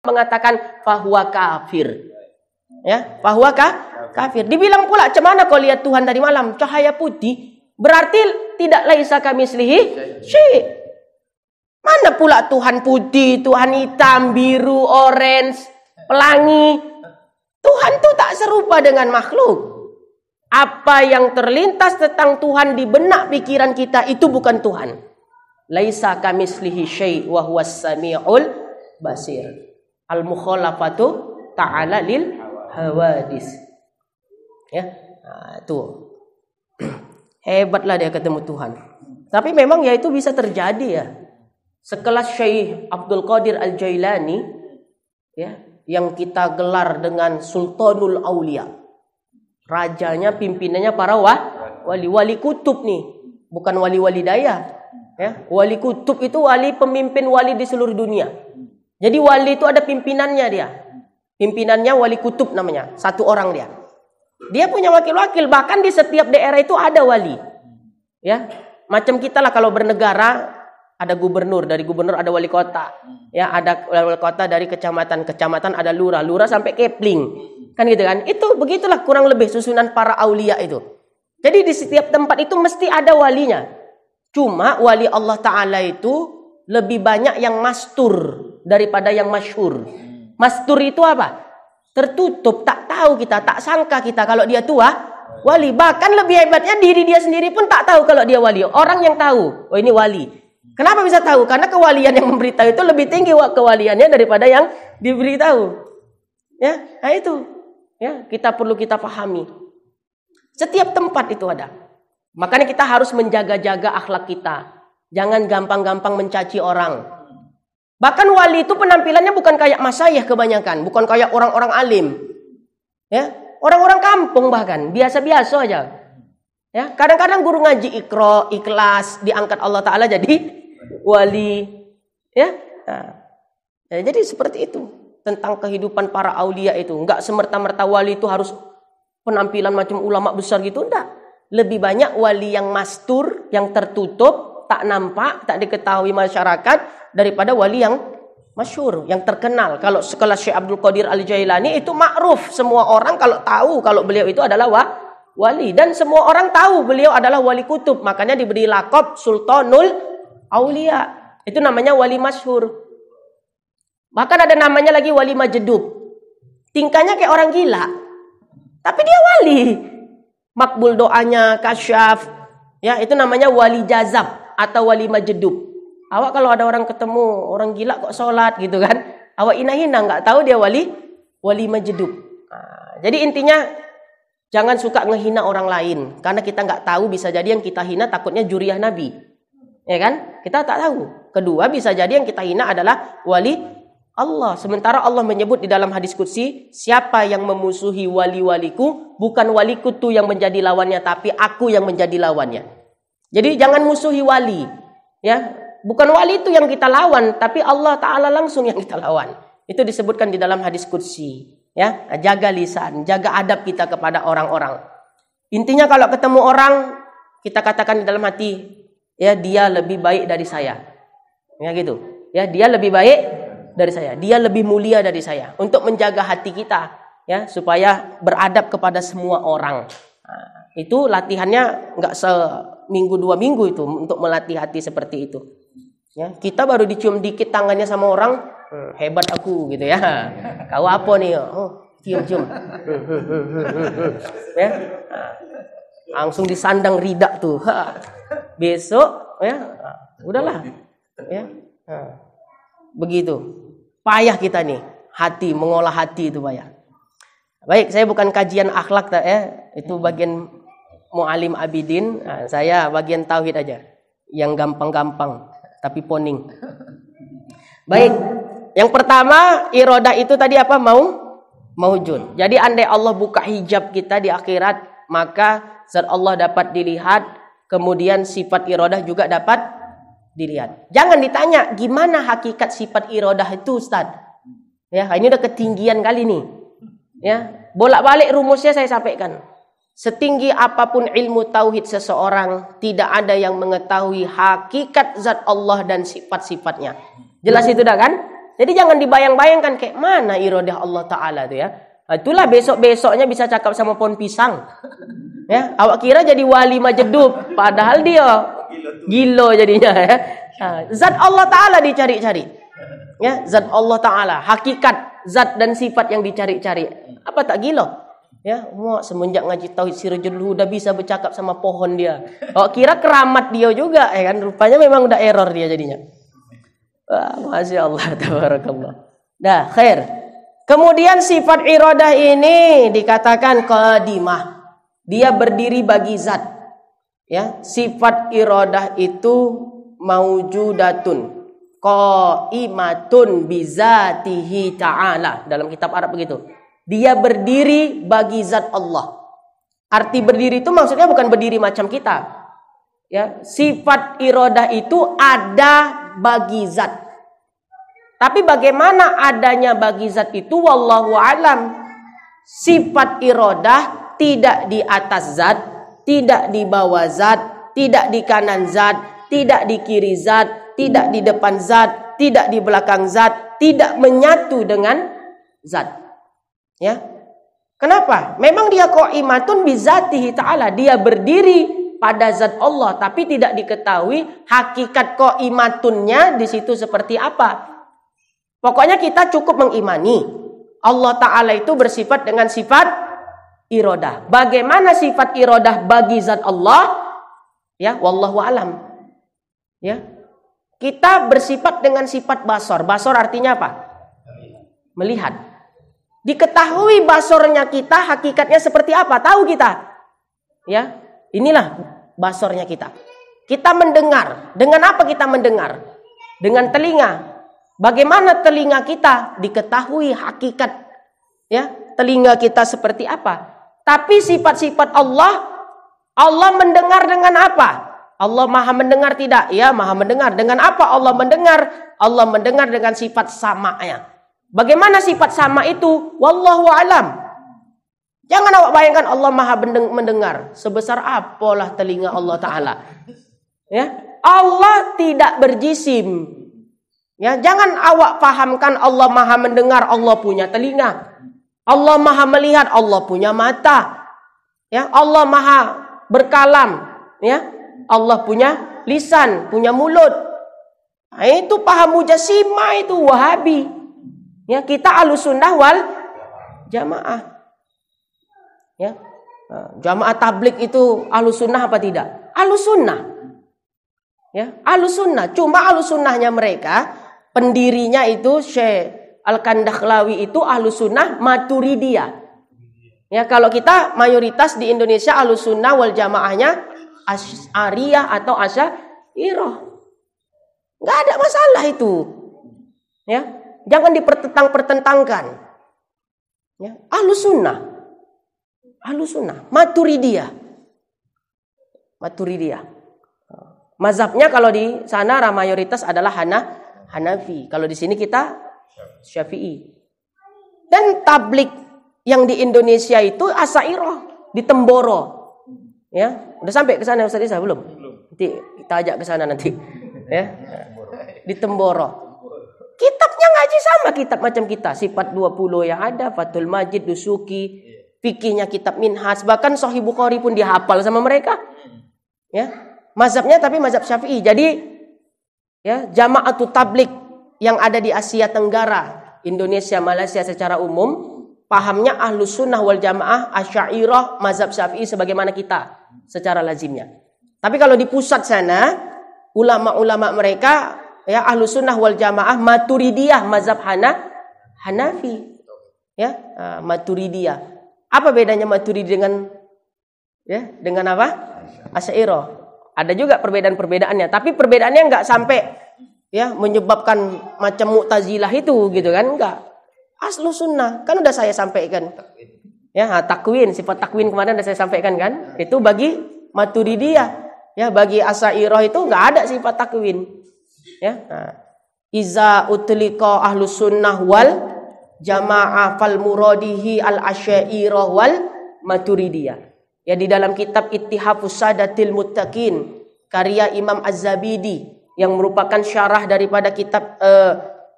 mengatakan fahuwa kafir. Ya, fahuwa kafir. Dibilang pula, "Cemana kau lihat Tuhan tadi malam? Cahaya putih." Berarti tidak laisa kamislihi syai'. Mana pula Tuhan putih, Tuhan hitam, biru, orange, pelangi? Tuhan tuh tak serupa dengan makhluk. Apa yang terlintas tentang Tuhan di benak pikiran kita itu bukan Tuhan. Laisa kamislihi syai' wa huwas samiul basir. Al-mukhalafatu ta'ala lil hawadis. Ya, tuh. Hebatlah dia ketemu Tuhan. Tapi memang ya itu bisa terjadi ya. Sekelas Syekh Abdul Qadir Al-Jailani ya, yang kita gelar dengan Sultanul Aulia. Rajanya, pimpinannya para wali kutub nih, bukan wali-wali daya. Ya, wali kutub itu wali pemimpin wali di seluruh dunia. Jadi wali itu ada pimpinannya dia. Pimpinannya wali kutub namanya, satu orang dia. Dia punya wakil-wakil, bahkan di setiap daerah itu ada wali. Ya, macam kita lah kalau bernegara, ada gubernur, dari gubernur ada wali kota. Ya, ada wali kota dari kecamatan, kecamatan ada lurah, lurah sampai kepling. Kan gitu kan? Itu begitulah kurang lebih susunan para aulia itu. Jadi di setiap tempat itu mesti ada walinya. Cuma wali Allah Ta'ala itu lebih banyak yang mastur daripada yang masyhur. Mastur itu apa? Tertutup, tak tahu kita, tak sangka kita kalau dia tua wali. Bahkan lebih hebatnya diri dia sendiri pun tak tahu kalau dia wali. Orang yang tahu, oh ini wali. Kenapa bisa tahu? Karena kewalian yang memberitahu itu lebih tinggi kewaliannya daripada yang diberitahu. Ya, nah itu. Ya, kita perlu kita pahami. Setiap tempat itu ada. Makanya kita harus menjaga-jaga akhlak kita. Jangan gampang-gampang mencaci orang. Bahkan wali itu penampilannya bukan kayak masyayikh kebanyakan, bukan kayak orang-orang alim. Ya, orang-orang kampung bahkan biasa-biasa aja. Ya, kadang-kadang guru ngaji Iqra, Ikhlas diangkat Allah Ta'ala jadi wali. Ya, nah, jadi seperti itu tentang kehidupan para aulia itu. Enggak semerta-merta wali itu harus penampilan macam ulama besar gitu, enggak. Lebih banyak wali yang mastur, yang tertutup, tak nampak, tak diketahui masyarakat daripada wali yang masyhur, yang terkenal. Kalau sekelas Syekh Abdul Qadir Al-Jailani itu ma'ruf, semua orang kalau tahu kalau beliau itu adalah wali, dan semua orang tahu beliau adalah wali kutub, makanya diberi lakop Sultanul Aulia. Itu namanya wali masyhur. Bahkan ada namanya lagi wali majedub. Tingkahnya kayak orang gila, tapi dia wali. Makbul doanya, kasyaf. Ya, itu namanya wali jazab atau wali majedub. Awak kalau ada orang ketemu orang gila kok sholat gitu kan, awak hina-hina, nggak tahu dia wali majedub. Nah, jadi intinya jangan suka ngehina orang lain, karena kita nggak tahu, bisa jadi yang kita hina takutnya juriyah Nabi, ya kan? Kita tak tahu. Kedua, bisa jadi yang kita hina adalah wali Allah. Sementara Allah menyebut di dalam hadis qudsi, siapa yang memusuhi wali-waliku, bukan waliku tuh yang menjadi lawannya, tapi aku yang menjadi lawannya. Jadi jangan musuhi wali, ya. Bukan wali itu yang kita lawan, tapi Allah Ta'ala langsung yang kita lawan. Itu disebutkan di dalam hadis qudsi. Ya, jaga lisan, jaga adab kita kepada orang-orang. Intinya kalau ketemu orang, kita katakan di dalam hati, ya dia lebih baik dari saya. Ya gitu. Ya, dia lebih baik dari saya. Dia lebih mulia dari saya. Untuk menjaga hati kita, ya, supaya beradab kepada semua orang. Nah, itu latihannya nggak seminggu 2 minggu itu untuk melatih hati seperti itu. Ya, kita baru dicium dikit tangannya sama orang, hebat aku gitu ya. Kau apa nih? Oh, cium-cium. Ya, langsung disandang ridak tuh. Besok, ya, udahlah. Ya, begitu. Payah kita nih, hati, mengolah hati itu payah. Baik, saya bukan kajian akhlak, ya. Itu bagian mu'alim abidin. Nah, saya bagian tauhid aja, yang gampang-gampang. Tapi poning. Baik, yang pertama irodah itu tadi apa? Maujud. Jadi andai Allah buka hijab kita di akhirat, maka zat Allah dapat dilihat, kemudian sifat irodah juga dapat dilihat. Jangan ditanya gimana hakikat sifat irodah itu, Ustaz. Ya, ini udah ketinggian kali nih. Ya, bolak-balik rumusnya saya sampaikan. Setinggi apapun ilmu tauhid seseorang, tidak ada yang mengetahui hakikat zat Allah dan sifat-sifatnya. Jelas itu dah kan? Jadi jangan dibayang-bayangkan kayak mana iradah Allah Ta'ala itu ya. Itulah besok-besoknya bisa cakap sama pohon pisang. Ya, awak kira jadi wali Majedub, padahal dia gilo jadinya ya. Zat Allah Ta'ala dicari-cari. Ya, zat Allah Ta'ala, hakikat zat dan sifat yang dicari-cari. Apa tak gilo? Ya, semenjak ngaji tauhid Sirajul udah bisa bercakap sama pohon dia. Awak kira keramat dia juga ya kan? Rupanya memang udah error dia jadinya. Masya Allah, tabarakallah. Dah, khair. Kemudian sifat iradah ini dikatakan qadimah. Dia berdiri bagi zat. Ya, sifat iradah itu maujudatun qaimatun bizatihi ta'ala. Dalam kitab Arab begitu. Dia berdiri bagi zat Allah. Arti berdiri itu maksudnya bukan berdiri macam kita. Ya, sifat iradah itu ada bagi zat. Tapi bagaimana adanya bagi zat itu wallahu alam. Sifat iradah tidak di atas zat, tidak di bawah zat, tidak di kanan zat, tidak di kiri zat, tidak di depan zat, tidak di belakang zat, tidak menyatu dengan zat. Ya. Kenapa? Memang dia qaimatun bizatihi ta'ala, dia berdiri pada zat Allah, tapi tidak diketahui hakikat qaimatunnya di situ seperti apa. Pokoknya kita cukup mengimani Allah Ta'ala itu bersifat dengan sifat iradah. Bagaimana sifat iradah bagi zat Allah? Ya, wallahu alam. Ya. Kita bersifat dengan sifat basor. Basor artinya apa? Melihat. Diketahui basornya kita, hakikatnya seperti apa? Tahu kita. Ya, inilah basornya kita. Kita mendengar. Dengan apa kita mendengar? Dengan telinga. Bagaimana telinga kita? Diketahui hakikat ya, telinga kita seperti apa. Tapi sifat-sifat Allah, Allah mendengar dengan apa? Allah maha mendengar tidak? Ya, maha mendengar. Dengan apa Allah mendengar? Allah mendengar dengan sifat sama'nya. Bagaimana sifat sama itu? Wallahu alam. Jangan awak bayangkan Allah maha mendengar. Sebesar apalah telinga Allah Ta'ala. Ya, Allah tidak berjisim. Ya, jangan awak pahamkan Allah maha mendengar, Allah punya telinga. Allah maha melihat, Allah punya mata. Ya, Allah maha berkalam. Ya, Allah punya lisan, punya mulut. Nah, itu paham mujassimah, itu Wahabi. Ya, kita Ahlussunnah wal Jamaah. Ya, Jamaah tabligh itu Ahlussunnah apa tidak? Ahlussunnah. Ya, Ahlussunnah. Cuma Ahlussunnahnya mereka pendirinya itu Syekh Al-Kandakhlawi itu Ahlussunnah Maturidiyah. Ya, kalau kita mayoritas di Indonesia Ahlussunnah wal Jamaahnya Asy'ariyah atau Asy'ariyah. Enggak ada masalah itu. Ya, jangan dipertentang-pertentangkan. Ya, Ahlussunnah. Ahlussunnah Maturidiyah. Maturidiyah. Mazhabnya kalau di sana mayoritas adalah Hanafi. Kalau di sini kita Syafi'i. Dan tabligh yang di Indonesia itu Asy'ariyah di Temboro. Ya, udah sampai ke sana Ustaz Isa belum? Nanti kita ajak ke sana nanti. Ya. Di Temboro. Kitabnya ngaji sama kitab macam kita. Sifat 20 yang ada, Fathul Majid, Dusuki, fikihnya kitab Minhaj, bahkan Sahih Bukhari pun dihafal sama mereka. Ya. Mazhabnya tapi mazhab Syafi'i. Jadi ya, Jama'atut Tabligh yang ada di Asia Tenggara, Indonesia, Malaysia secara umum, pahamnya Ahlussunnah wal Jamaah, Asy'ariyah, mazhab Syafi'i sebagaimana kita secara lazimnya. Tapi kalau di pusat sana, ulama-ulama mereka ya Ahlussunnah wal Jamaah Maturidiyah, mazhab Hanafi. Ya, Maturidiyah. Apa bedanya Maturidi dengan apa? Asy'ariyah. Ada juga perbedaan-perbedaannya, tapi perbedaannya enggak sampai ya menyebabkan macam Mu'tazilah itu gitu kan, enggak. Ahlussunnah kan udah saya sampaikan. Ya, takwin, sifat takwin kemarin udah saya sampaikan kan? Itu bagi Maturidiyah. Ya, bagi Asy'ariyah itu enggak ada sifat takwin. Ya. Iza utliqa Ahlussunnah wal Jamaah fal muradihi al Asy'ariyah wal Maturidiyah. Ya, di dalam kitab Ittihafus Sadatil Muttaqin karya Imam Az-Zabidi yang merupakan syarah daripada kitab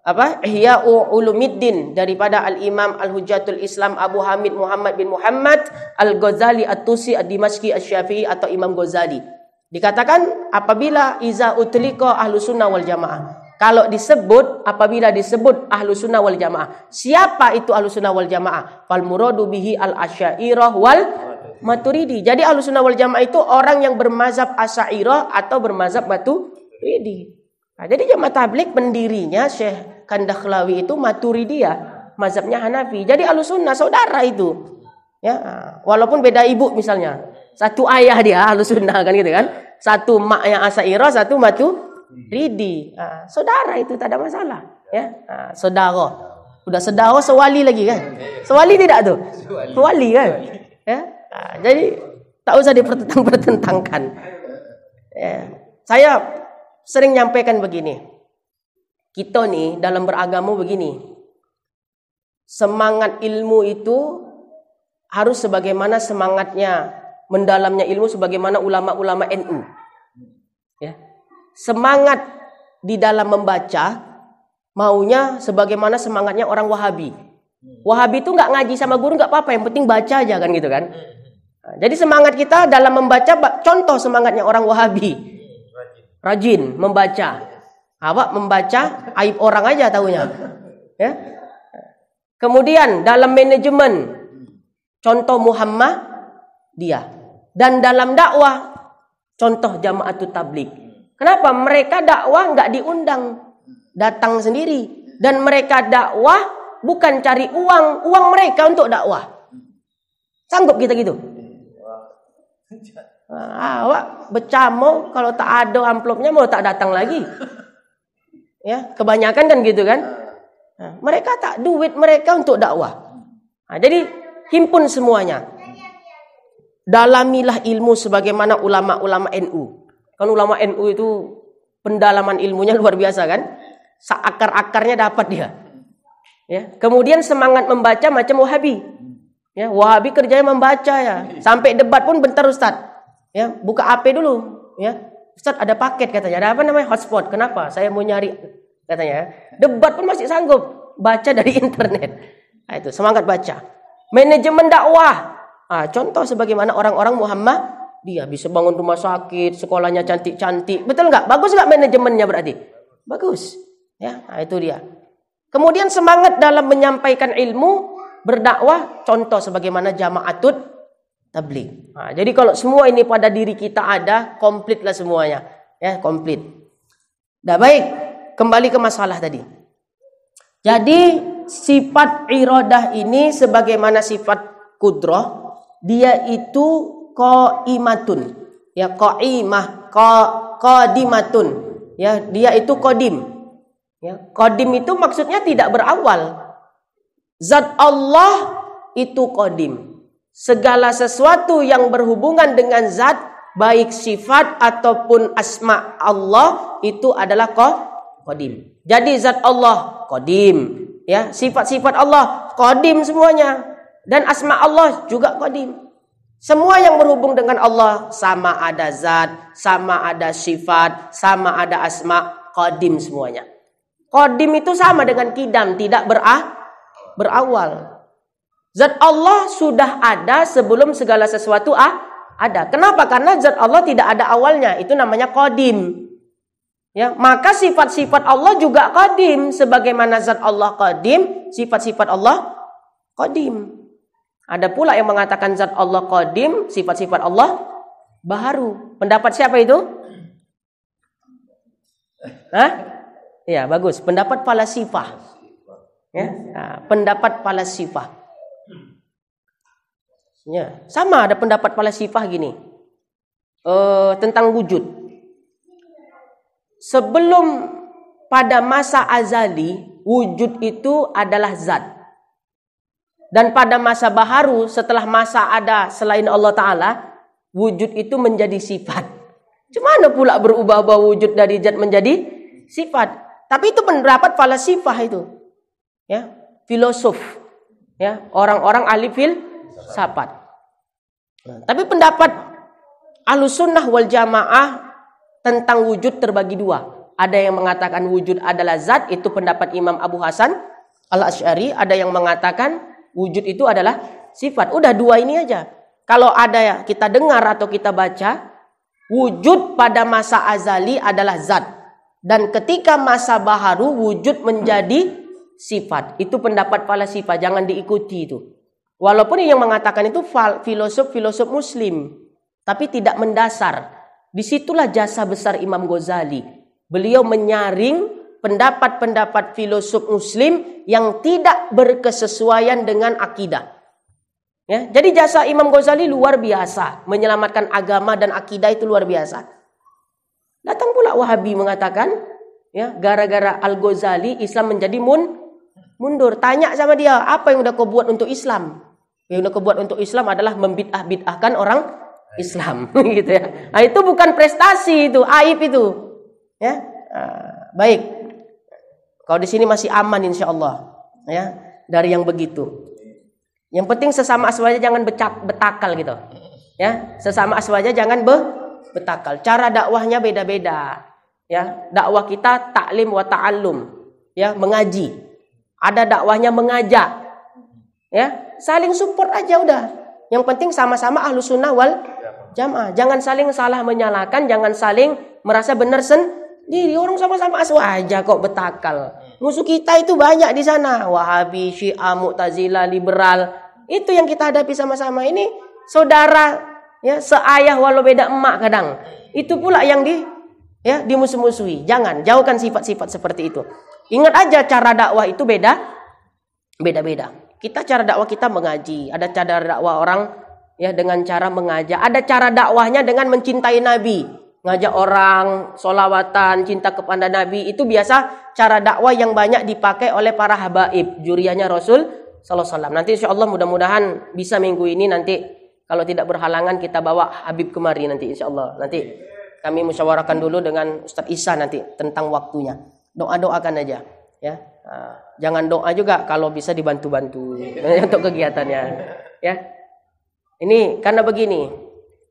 Ihya Ulumuddin daripada Al-Imam Al-Hujjatul Islam Abu Hamid Muhammad bin Muhammad Al-Ghazali At-Tusi Ad-Dimashqi Asy-Syafi'i atau Imam Ghazali. Dikatakan apabila iza utliqa Ahlus Sunnah wal Jamaah. Kalau apabila disebut Ahlus Sunnah wal Jamaah. Siapa itu Ahlus Sunnah wal Jamaah? Fal muradu bihi al-Asy'ariyah wal Maturidi. Jadi Ahlus Sunnah wal Jamaah itu orang yang bermazhab Asy'ariyah atau bermazhab Maturidi. Nah, jadi Jamaah Tabligh pendirinya Syekh Kandakhlawi itu Maturidiyah, mazhabnya Hanafi. Jadi Ahlus Sunnah saudara itu. Ya, walaupun beda ibu misalnya. Satu ayah dia Ahlus Sunnah kan gitu kan. Satu maknya Asy'ariyah, satu Maturidi. Saudara itu tak ada masalah, ya. Saudara. Udah saudara sewali lagi kan? Sewali tidak tuh? Sewali kan? Ya. Jadi tak usah dipertentangkan. Ya. Saya sering nyampaikan begini. Kita nih dalam beragama begini. Semangat ilmu itu harus sebagaimana semangatnya mendalamnya ilmu sebagaimana ulama-ulama NU. Ya. Semangat di dalam membaca maunya sebagaimana semangatnya orang Wahabi. Wahabi itu nggak ngaji sama guru nggak apa-apa, yang penting baca aja kan gitu kan. Nah, jadi semangat kita dalam membaca, contoh semangatnya orang Wahabi. Rajin membaca. Awak membaca aib orang aja tahunya. Ya. Kemudian dalam manajemen contoh Muhammadiyah dan dalam dakwah contoh Jama'atut Tabligh. Kenapa? Mereka dakwah nggak diundang, datang sendiri dan mereka dakwah bukan cari uang mereka untuk dakwah. Sanggup kita gitu? Awak bercamo kalau tak ada amplopnya mau tak datang lagi. Ya, kebanyakan kan gitu kan. Nah, mereka tak duit mereka untuk dakwah. Nah, jadi himpun semuanya. Dalamilah ilmu sebagaimana ulama-ulama NU. Kan ulama NU itu pendalaman ilmunya luar biasa kan. Seakar-akarnya dapat dia. Ya, kemudian semangat membaca macam Wahabi. Ya, Wahabi kerjanya membaca ya. Sampai debat pun bentar Ustaz. Ya, buka AP dulu, ya. Ustaz ada paket katanya. Ada apa namanya? Hotspot. Kenapa? Saya mau nyari katanya. Debat pun masih sanggup baca dari internet. Nah, itu semangat baca. Manajemen dakwah. Contoh sebagaimana orang-orang Muhammad, dia bisa bangun rumah sakit, sekolahnya cantik-cantik. Betul nggak? Bagus nggak manajemennya berarti? Bagus. Ya, itu dia. Kemudian semangat dalam menyampaikan ilmu, berdakwah, contoh sebagaimana Jama'atut Tabligh. Jadi kalau semua ini pada diri kita ada, komplitlah semuanya. Ya, komplit. Dah baik, kembali ke masalah tadi. Jadi sifat iradah ini sebagaimana sifat kudrah, dia itu qaimatun. Ya, qaimah, qadimatun. Ya, dia itu qadim. Ya, qadim itu maksudnya tidak berawal. Zat Allah itu qadim. Segala sesuatu yang berhubungan dengan zat, baik sifat ataupun asma Allah, itu adalah qadim. Jadi zat Allah qadim, ya, sifat-sifat Allah qadim semuanya, dan asma Allah juga qadim. Semua yang berhubung dengan Allah, sama ada zat, sama ada sifat, sama ada asma, qadim semuanya. Qadim itu sama dengan qidam, tidak berawal. Zat Allah sudah ada sebelum segala sesuatu ada. Kenapa? Karena zat Allah tidak ada awalnya. Itu namanya qadim. Ya, maka sifat-sifat Allah juga qadim. Sebagaimana zat Allah qadim, sifat-sifat Allah qadim. Ada pula yang mengatakan zat Allah qadim, sifat-sifat Allah baharu. Pendapat siapa itu? Ya, bagus. Pendapat falasifah. Ya, pendapat falasifah. Ya, sama ada pendapat falasifah gini. Tentang wujud. Sebelum pada masa azali, wujud itu adalah zat. Dan pada masa baharu, setelah masa ada selain Allah Ta'ala, wujud itu menjadi sifat. Gimana pula berubah-ubah wujud dari zat menjadi sifat? Tapi itu pendapat falasifah itu. Ya, filosof. Ya, orang-orang ahli filsafat. Tapi pendapat Ahlus Sunnah wal Jamaah tentang wujud terbagi dua. Ada yang mengatakan wujud adalah zat, itu pendapat Imam Abu Hasan Al-Asy'ari. Ada yang mengatakan wujud itu adalah sifat. Udah dua ini aja. Kalau ada kita dengar atau kita baca, wujud pada masa azali adalah zat. Dan ketika masa baharu wujud menjadi sifat. Itu pendapat falasifah, jangan diikuti itu. Walaupun yang mengatakan itu filosof muslim, tapi tidak mendasar. Disitulah jasa besar Imam Ghazali. Beliau menyaring pendapat-pendapat filosof muslim yang tidak berkesesuaian dengan akidah. Ya, jadi jasa Imam Ghazali luar biasa. Menyelamatkan agama dan akidah itu luar biasa. Datang pula Wahabi mengatakan, ya, gara-gara Al-Ghazali Islam menjadi mundur. Tanya sama dia, apa yang udah kau buat untuk Islam? Yang udah kau buat untuk Islam adalah membid'ah-bid'ahkan orang Islam. Gitu ya. Nah, itu bukan prestasi, itu aib itu. Ya, baik. Kalau di sini masih aman insya Allah, ya, dari yang begitu. Yang penting sesama aswaja jangan betakal gitu. Ya, sesama aswaja jangan betakal. Cara dakwahnya beda-beda. Ya, dakwah kita taklim wa ta'allum, ya, mengaji. Ada dakwahnya mengajak. Ya, saling support aja udah. Yang penting sama-sama ahlus sunnah wal jamaah. Jangan saling salah menyalahkan, jangan saling merasa benar sendiri. Orang sama-sama aswaja kok betakal. Musuh kita itu banyak di sana. Wahabi, Syiah, Mu'tazilah, liberal. Itu yang kita hadapi sama-sama. Ini saudara, ya, seayah walau beda emak kadang. Itu pula yang dimusuh-musuhi. Jangan, jauhkan sifat-sifat seperti itu. Ingat aja cara dakwah itu beda-beda. Kita cara dakwah kita mengaji, ada cara dakwah orang ya dengan cara mengajak, ada cara dakwahnya dengan mencintai Nabi, ngajak orang sholawatan, cinta kepada Nabi. Itu biasa cara dakwah yang banyak dipakai oleh para habaib, juriannya Rasul sallallahu alaihi wasallam. Nanti insyaallah mudah-mudahan bisa minggu ini, nanti kalau tidak berhalangan kita bawa Habib kemari nanti insyaallah. Nanti kami musyawarahkan dulu dengan Ustadz Isa nanti tentang waktunya. Doa-doakan aja ya. Jangan doa juga, kalau bisa dibantu-bantu untuk kegiatannya ya. Ini karena begini,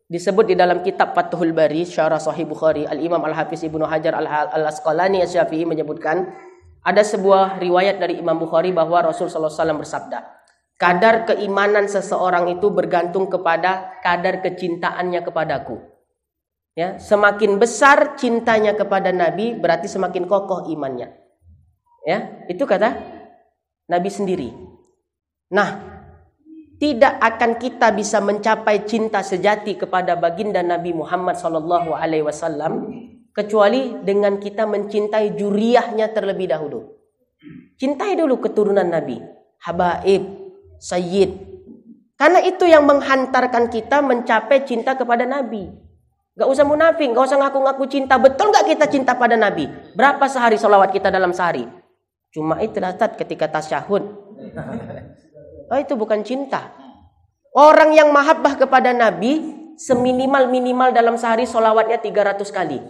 disebut di dalam kitab Fathul Bari Syarah Sahih Bukhari, Al-Imam Al-Hafiz Ibnu Hajar Al-Asqalani Asy-Syafi'i menyebutkan, ada sebuah riwayat dari Imam Bukhari bahwa Rasul sallallahu alaihi wasallam bersabda, kadar keimanan seseorang itu bergantung kepada kadar kecintaannya kepadaku. Ya, semakin besar cintanya kepada Nabi, berarti semakin kokoh imannya. Ya, itu kata Nabi sendiri. Nah, tidak akan kita bisa mencapai cinta sejati kepada baginda Nabi Muhammad sallallahu alaihi wasallam kecuali dengan kita mencintai juriyahnya terlebih dahulu. Cintai dulu keturunan Nabi, habaib, sayyid. Karena itu yang menghantarkan kita mencapai cinta kepada Nabi. Gak usah munafik, gak usah ngaku-ngaku cinta. Betul gak kita cinta pada Nabi? Berapa sehari sholawat kita dalam sehari? Cuma itulah ketika tasyahud. Oh, itu bukan cinta. Orang yang mahabbah kepada Nabi seminimal-minimal dalam sehari sholawatnya 300 kali.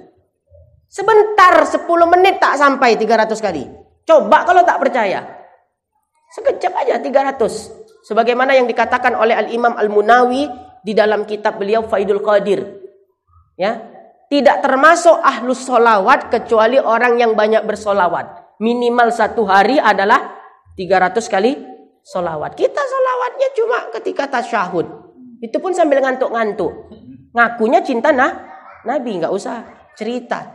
Sebentar 10 menit tak sampai 300 kali. Coba kalau tak percaya. Sekejap aja 300. Sebagaimana yang dikatakan oleh Al-Imam Al-Munawi di dalam kitab beliau Faidul Qadir. Ya, tidak termasuk ahlus sholawat kecuali orang yang banyak bersolawat. Minimal satu hari adalah 300 kali solawat. Kita solawatnya cuma ketika tasyahud. Itu pun sambil ngantuk-ngantuk. Ngakunya cinta Nabi, nggak usah cerita.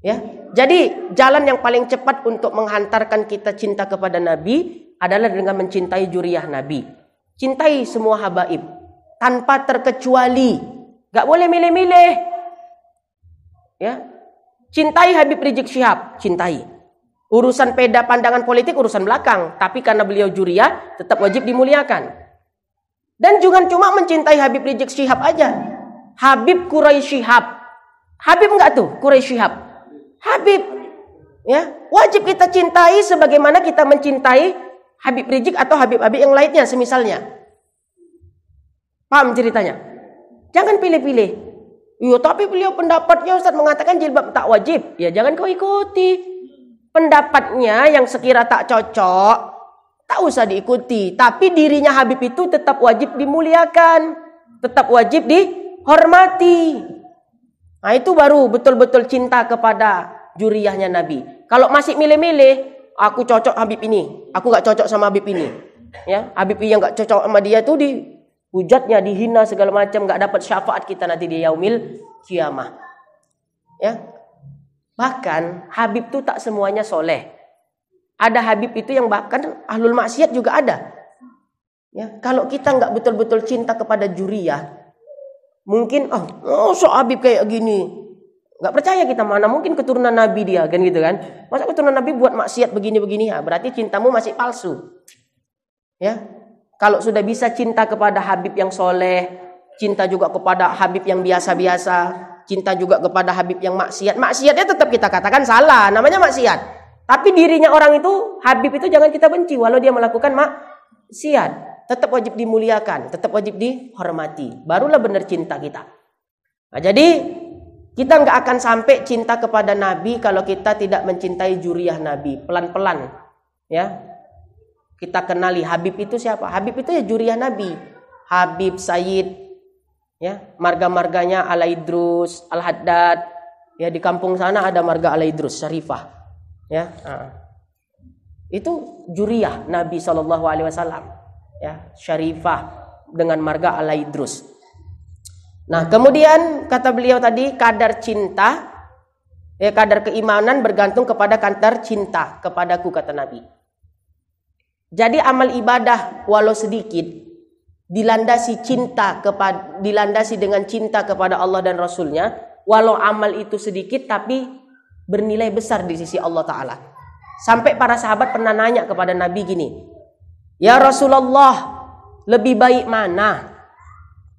Ya, jadi jalan yang paling cepat untuk menghantarkan kita cinta kepada Nabi adalah dengan mencintai juriyah Nabi. Cintai semua habaib tanpa terkecuali. Nggak boleh milih-milih. Ya, cintai Habib Rizik Syihab, cintai. Urusan beda pandangan politik urusan belakang, tapi karena beliau juriyah tetap wajib dimuliakan. Dan jangan cuma mencintai Habib Rizik Syihab aja. Habib Quraisy Syihab. Habib enggak tuh Quraisy Syihab. Habib. Ya, wajib kita cintai sebagaimana kita mencintai Habib Rizik atau Habib-habib yang lainnya semisalnya. Paham ceritanya? Jangan pilih-pilih. Iya, tapi beliau pendapatnya Ustaz mengatakan jilbab tak wajib. Ya, jangan kau ikuti. Pendapatnya yang sekira tak cocok, tak usah diikuti. Tapi dirinya Habib itu tetap wajib dimuliakan, tetap wajib dihormati. Nah, itu baru betul-betul cinta kepada juriyahnya Nabi. Kalau masih milih-milih, aku cocok Habib ini, aku nggak cocok sama Habib ini. Ya, Habib yang nggak cocok sama dia tuh dihujatnya, dihina segala macam, nggak dapat syafaat kita nanti di yaumil kiamah. Ya, bahkan Habib tuh tak semuanya soleh. Ada Habib itu yang bahkan ahlul maksiat juga ada. Ya, kalau kita nggak betul-betul cinta kepada juriyah, mungkin so Habib kayak gini, nggak percaya kita, mana mungkin keturunan Nabi dia kan gitu kan? Masa keturunan Nabi buat maksiat begini-begini, ya berarti cintamu masih palsu. Ya, kalau sudah bisa cinta kepada Habib yang soleh, cinta juga kepada Habib yang biasa-biasa, cinta juga kepada Habib yang maksiat, maksiatnya tetap kita katakan salah, namanya maksiat. Tapi dirinya orang itu, Habib itu jangan kita benci walau dia melakukan maksiat. Tetap wajib dimuliakan, tetap wajib dihormati. Barulah benar cinta kita. Nah, jadi kita nggak akan sampai cinta kepada Nabi kalau kita tidak mencintai juriyah Nabi. Pelan-pelan, ya. Kita kenali Habib itu siapa? Habib itu ya juriyah Nabi. Habib, Sayyid, ya, marga-marganya Al-Idrus, Al-Haddad. Ya, di kampung sana ada marga Al-Idrus, Syarifah. Ya, itu juriyah Nabi SAW. Ya, Syarifah dengan marga Al-Idrus. Nah, kemudian kata beliau tadi, kadar cinta, kadar keimanan bergantung kepada kadar cinta kepadaku, kata Nabi. Jadi amal ibadah walau sedikit dilandasi dengan cinta kepada Allah dan Rasulnya, walau amal itu sedikit tapi bernilai besar di sisi Allah Ta'ala. Sampai para sahabat pernah nanya kepada Nabi gini, ya Rasulullah, lebih baik mana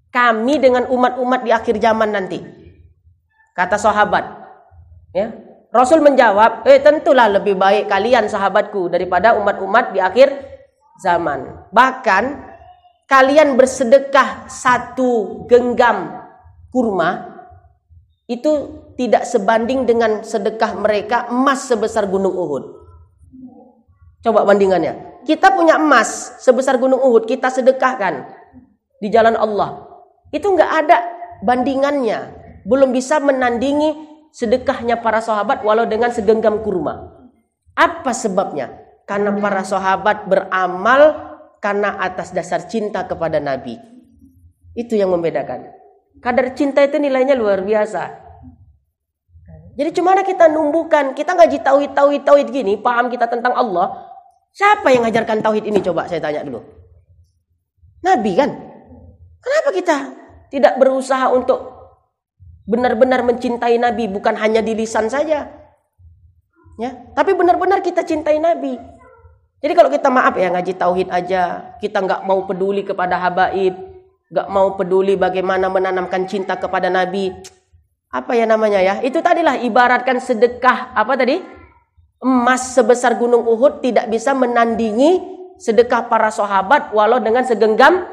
kami dengan umat-umat di akhir zaman nanti? Kata sahabat, ya, Rasul menjawab, tentulah lebih baik kalian sahabatku daripada umat-umat di akhir zaman. Bahkan kalian bersedekah 1 genggam kurma itu tidak sebanding dengan sedekah mereka emas sebesar gunung Uhud. Coba bandingannya. Kita punya emas sebesar gunung Uhud, kita sedekahkan di jalan Allah. Itu nggak ada bandingannya. Belum bisa menandingi sedekahnya para sahabat walau dengan segenggam kurma. Apa sebabnya? Karena para sahabat beramal karena atas dasar cinta kepada Nabi. Itu yang membedakan. Kadar cinta itu nilainya luar biasa. Jadi cuma kita numbuhkan, kita ngaji tauhid gini, paham kita tentang Allah. Siapa yang ngajarkan tauhid ini? Coba saya tanya dulu. Nabi kan? Kenapa kita tidak berusaha untuk benar-benar mencintai Nabi, bukan hanya di lisan saja? Ya, tapi benar-benar kita cintai Nabi. Jadi kalau kita maaf ya ngaji tauhid aja, kita nggak mau peduli kepada habaib, nggak mau peduli bagaimana menanamkan cinta kepada Nabi. Apa ya namanya ya? Itu tadilah ibaratkan sedekah apa tadi? Emas sebesar gunung Uhud tidak bisa menandingi sedekah para sahabat walau dengan segenggam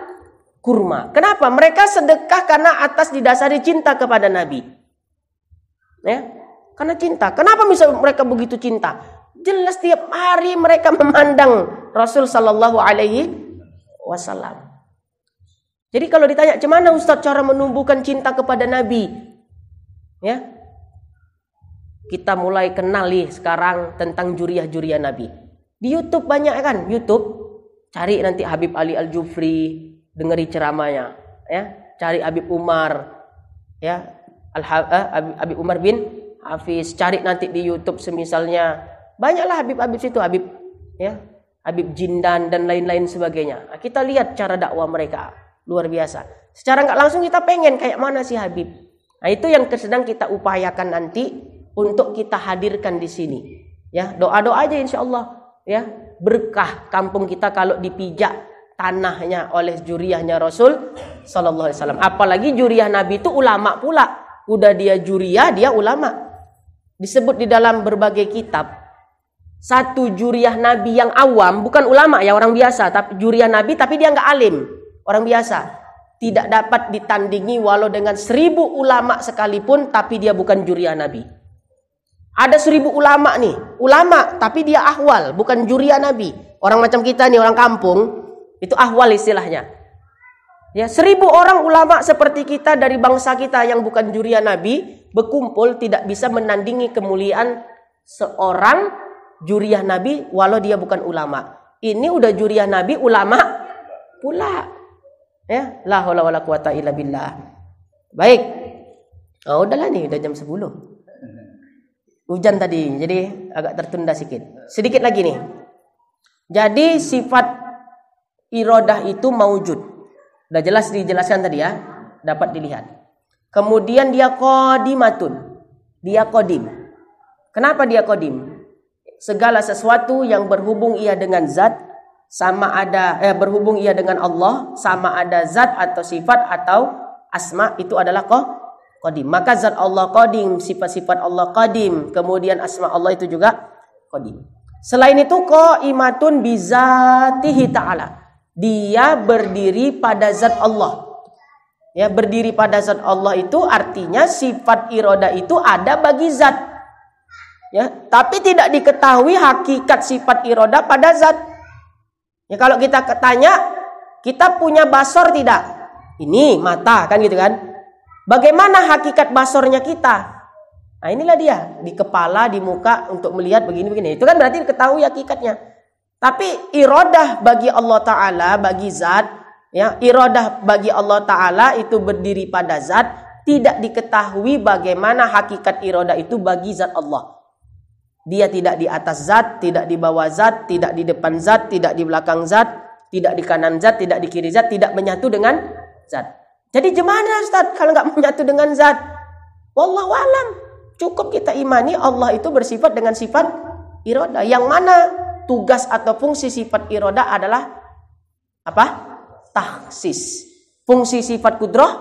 kurma. Kenapa? Mereka sedekah karena atas didasari cinta kepada Nabi. Ya, karena cinta. Kenapa bisa mereka begitu cinta? Jelas tiap hari mereka memandang Rasul sallallahu alaihi wasallam. Jadi kalau ditanya, "Gimana Ustaz cara menumbuhkan cinta kepada Nabi?" Ya, kita mulai kenali sekarang tentang juriyah-juriyah Nabi. Di YouTube banyak kan, YouTube. Cari nanti Habib Ali Al-Jufri, dengeri ceramahnya. Ya, cari Habib Umar, ya, Habib Umar bin Hafiz. Cari nanti di YouTube semisalnya. Banyaklah Habib-Habib situ, Habib, ya, Habib Jindan dan lain-lain sebagainya. Nah, kita lihat cara dakwah mereka luar biasa. Secara nggak langsung kita pengen kayak mana sih Habib. Nah, itu yang sedang kita upayakan nanti untuk kita hadirkan di sini. Ya, doa-doa aja insyaallah, ya, berkah kampung kita kalau dipijak tanahnya oleh juriyahnya Rasul sallallahu alaihi wasallam. Apalagi juriyah Nabi itu ulama pula. Udah dia juriyah, dia ulama. Disebut di dalam berbagai kitab. Satu juriyah Nabi yang awam, bukan ulama ya, orang biasa, tapi juriyah Nabi tapi dia nggak alim, orang biasa. Tidak dapat ditandingi walau dengan 1000 ulama sekalipun, tapi dia bukan juriyah Nabi. Ada 1000 ulama nih, ulama tapi dia ahwal, bukan juriyah Nabi. Orang macam kita nih, orang kampung, itu ahwal istilahnya. Ya, 1000 orang ulama seperti kita dari bangsa kita yang bukan juriyah Nabi berkumpul tidak bisa menandingi kemuliaan seorang juriyah Nabi walau dia bukan ulama. Ini udah juriyah Nabi, ulama pula. Ya, la haula wala quwata illa billah. Baik. Oh, udahlah nih, udah jam 10. Hujan tadi, jadi agak tertunda sedikit. Sedikit lagi nih. Jadi sifat iradah itu maujud. Udah jelas dijelaskan tadi ya, dapat dilihat. Kemudian dia qadimatun. Dia qadim. Kenapa dia qadim? Segala sesuatu yang berhubung ia dengan zat, sama ada berhubung ia dengan Allah, sama ada zat atau sifat atau asma, itu adalah qadim. Maka zat Allah qadim, sifat-sifat Allah qadim, kemudian asma Allah itu juga qadim. Selain itu qaimatun bizatihi ta'ala. Dia berdiri pada zat Allah. Ya, berdiri pada zat Allah itu artinya sifat iradah itu ada bagi zat. Ya, tapi tidak diketahui hakikat sifat iradah pada zat. Ya, kalau kita tanya, kita punya basor tidak? Ini mata kan gitu kan? Bagaimana hakikat basornya kita? Nah, inilah dia, di kepala, di muka untuk melihat begini-begini. Itu kan berarti diketahui hakikatnya. Tapi iradah bagi Allah Ta'ala, bagi zat, ya, iradah bagi Allah Ta'ala itu berdiri pada zat, tidak diketahui bagaimana hakikat iradah itu bagi zat Allah. Dia tidak di atas zat, tidak di bawah zat, tidak di depan zat, tidak di belakang zat, tidak di kanan zat, tidak di kiri zat, tidak menyatu dengan zat. Jadi gimana Ustaz kalau nggak menyatu dengan zat? Wallahu alam. Cukup kita imani Allah itu bersifat dengan sifat iradah. Yang mana tugas atau fungsi sifat iradah adalah apa? Takhsis. Fungsi sifat kudrah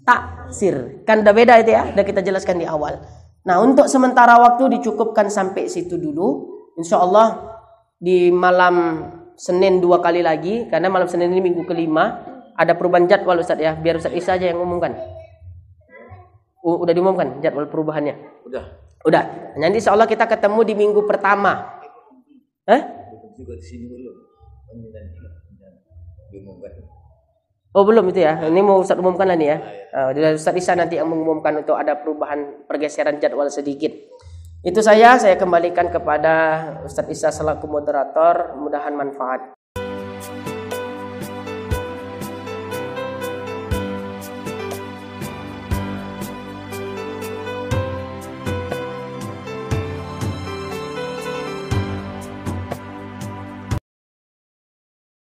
taksir. Kan udah beda itu ya, udah kita jelaskan di awal. Nah, untuk sementara waktu dicukupkan sampai situ dulu. Insya Allah di malam Senin 2 kali lagi, karena malam Senin ini minggu kelima. Ada perubahan jadwal Ustaz ya, biar Ustaz Isa aja yang ngomongkan. Udah diumumkan jadwal perubahannya? Udah. Nanti insya Allah kita ketemu di minggu pertama. Oh belum itu ya, ini mau Ustaz umumkan lah nih ya. Ustaz Isa nanti yang mengumumkan untuk ada perubahan pergeseran jadwal sedikit. Itu saya kembalikan kepada Ustaz Isa selaku moderator, mudahan manfaat.